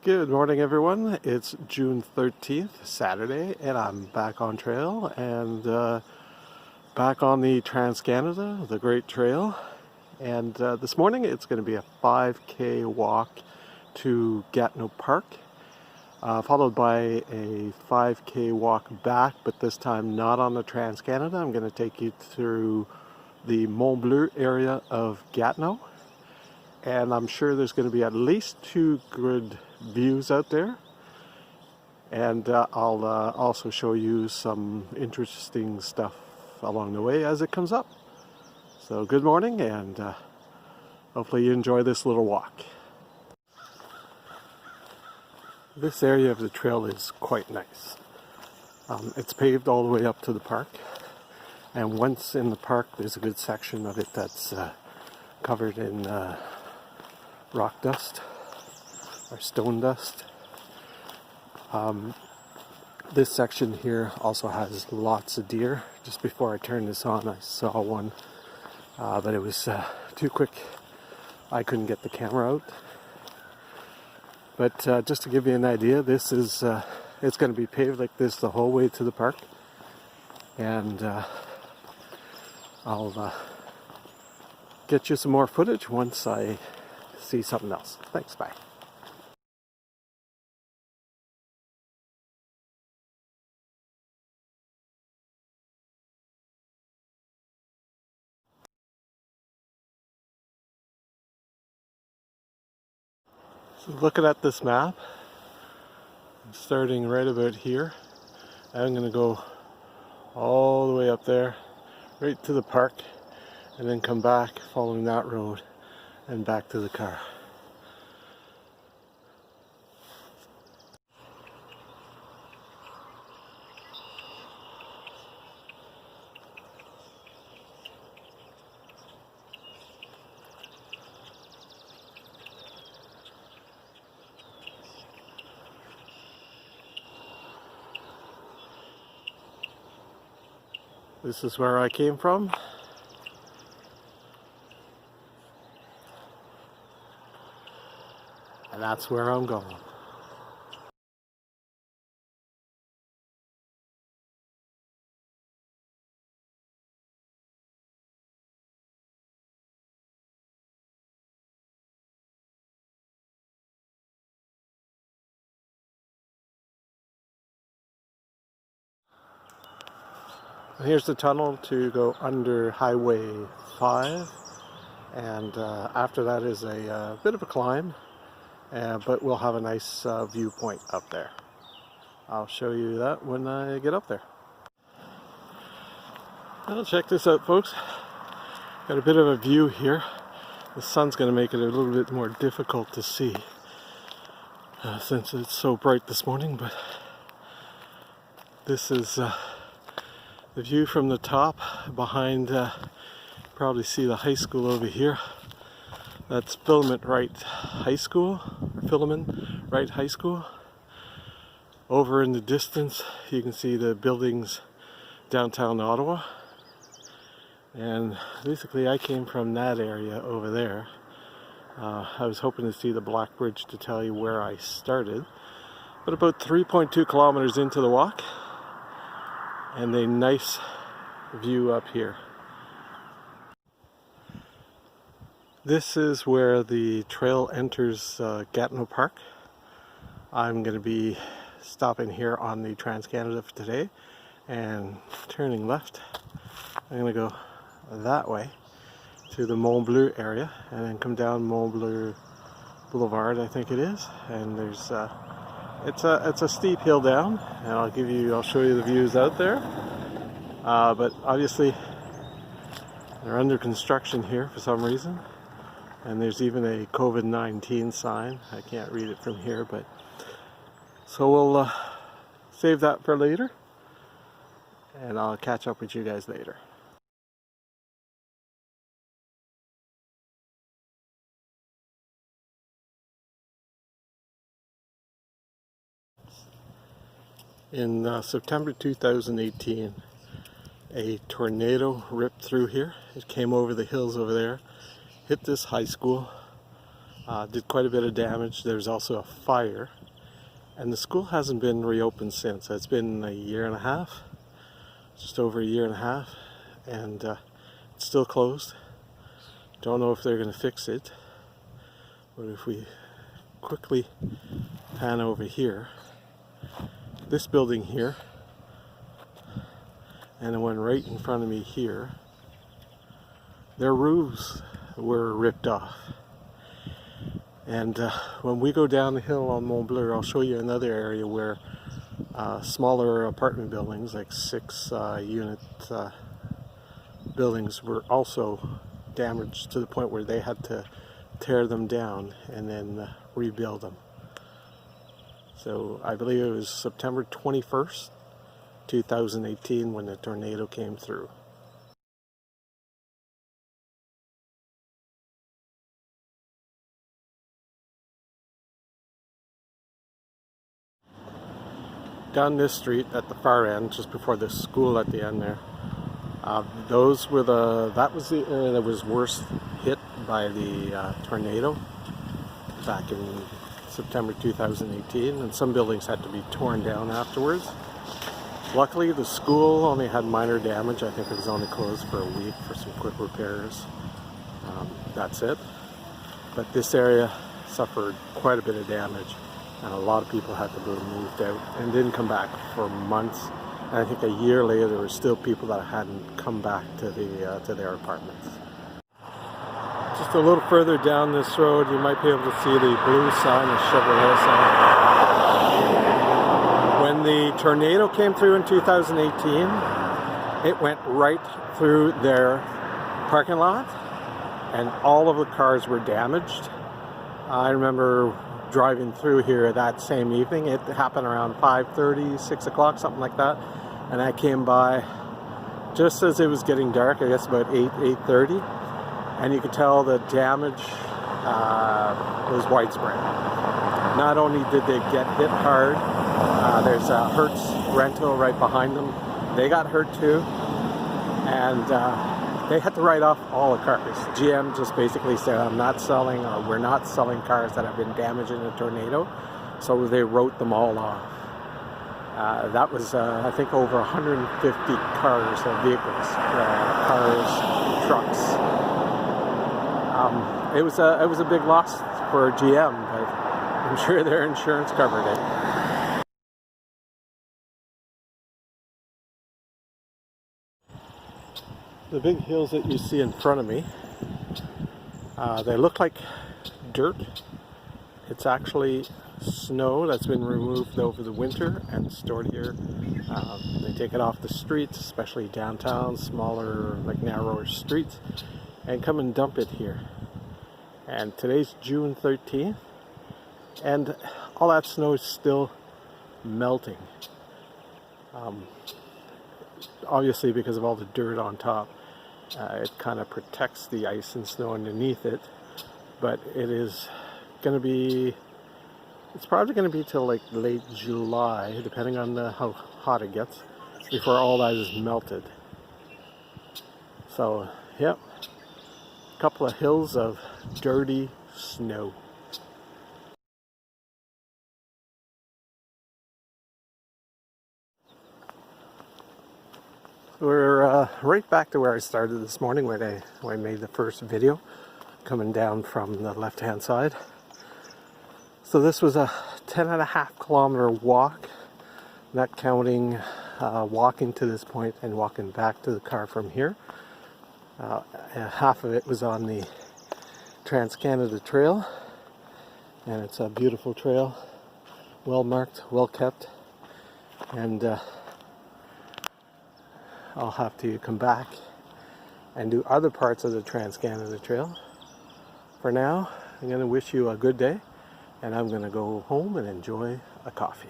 Good morning, everyone. It's June 13th, Saturday, and I'm back on trail and back on the Trans-Canada, the Great Trail. And this morning it's going to be a 5K walk to Gatineau Park, followed by a 5K walk back, but this time not on the Trans-Canada. I'm going to take you through the Mont-Bleu area of Gatineau. And I'm sure there's going to be at least two good views out there. And I'll also show you some interesting stuff along the way as it comes up. So good morning, and hopefully you enjoy this little walk. This area of the trail is quite nice. It's paved all the way up to the park. And once in the park, there's a good section of it that's covered in rock dust or stone dust. This section here also has lots of deer. Just before I turned this on, I saw one, but it was too quick. I couldn't get the camera out. But just to give you an idea, this is it's going to be paved like this the whole way to the park, and I'll get you some more footage once I see something else. Thanks, bye. So looking at this map, I'm starting right about here. I'm going to go all the way up there, right to the park, and then come back following that road and back to the car. This is where I came from. And that's where I'm going. Here's the tunnel to go under Highway 5, and after that is a bit of a climb, but we'll have a nice viewpoint up there. I'll show you that when I get up there. Well, check this out, folks. Got a bit of a view here. The sun's going to make it a little bit more difficult to see since it's so bright this morning, but this is the view from the top behind. Probably see the high school over here. That's Philemon Wright High School, or Philemon Wright High School. Over in the distance, you can see the buildings downtown Ottawa. And basically, I came from that area over there. I was hoping to see the Black Bridge to tell you where I started. But about 3.2 kilometers into the walk, and a nice view up here. This is where the trail enters Gatineau Park. I'm going to be stopping here on the Trans-Canada for today and turning left. I'm going to go that way to the Mont-Bleu area and then come down Mont-Bleu Boulevard, I think it is, and there's it's a steep hill down, and I'll show you the views out there. But obviously they're under construction here for some reason, and there's even a COVID-19 sign. I can't read it from here, but so we'll save that for later, and I'll catch up with you guys later. In September 2018, a tornado ripped through here. It came over the hills over there, hit this high school, Did quite a bit of damage. There's also a fire, and the school hasn't been reopened since. It's been a year and a half, just over a year and a half, and it's still closed. Don't know if they're going to fix it, but if we quickly pan over here, this building here, and the one right in front of me here, their roofs were ripped off. And when we go down the hill on Mont-Bleu, I'll show you another area where smaller apartment buildings, like 6-unit buildings, were also damaged to the point where they had to tear them down and then rebuild them. So I believe it was September 21st, 2018 when the tornado came through. Down this street at the far end, just before the school at the end there, that was the area that was worst hit by the tornado back in September 2018, and some buildings had to be torn down afterwards. Luckily, the school only had minor damage. I think it was only closed for a week for some quick repairs. That's it. But this area suffered quite a bit of damage, and a lot of people had to be moved out and didn't come back for months. And I think a year later, there were still people that hadn't come back to their apartments. Just a little further down this road, you might be able to see the blue sign, the Chevrolet sign. When the tornado came through in 2018, it went right through their parking lot, and all of the cars were damaged. I remember driving through here that same evening. It happened around 5:30, 6 o'clock, something like that. And I came by just as it was getting dark, I guess about 8:30. And you could tell the damage was widespread. Not only did they get hit hard, there's a Hertz rental right behind them. They got hurt too. And they had to write off all the cars. GM just basically said, I'm not selling, or we're not selling cars that have been damaged in a tornado. So they wrote them all off. That was, I think, over 150 cars or vehicles, cars, trucks. It was a big loss for GM, but I'm sure their insurance covered it. The big hills that you see in front of me, they look like dirt. It's actually snow that's been removed over the winter and stored here. They take it off the streets, especially downtown, smaller, like narrower streets, and come and dump it here. And today's June 13th, and all that snow is still melting. Obviously, because of all the dirt on top, it kind of protects the ice and snow underneath it. But it is going to be, it's probably going to be till like late July, depending on how hot it gets, before all that is melted. So, yep, a couple of hills of dirty snow. We're right back to where I started this morning when I made the first video, coming down from the left-hand side. So this was a 10.5-kilometer walk, not counting walking to this point and walking back to the car from here. Half of it was on the Trans-Canada Trail, and it's a beautiful trail, well marked, well kept, and I'll have to come back and do other parts of the Trans-Canada Trail. For now, I'm going to wish you a good day, and I'm going to go home and enjoy a coffee.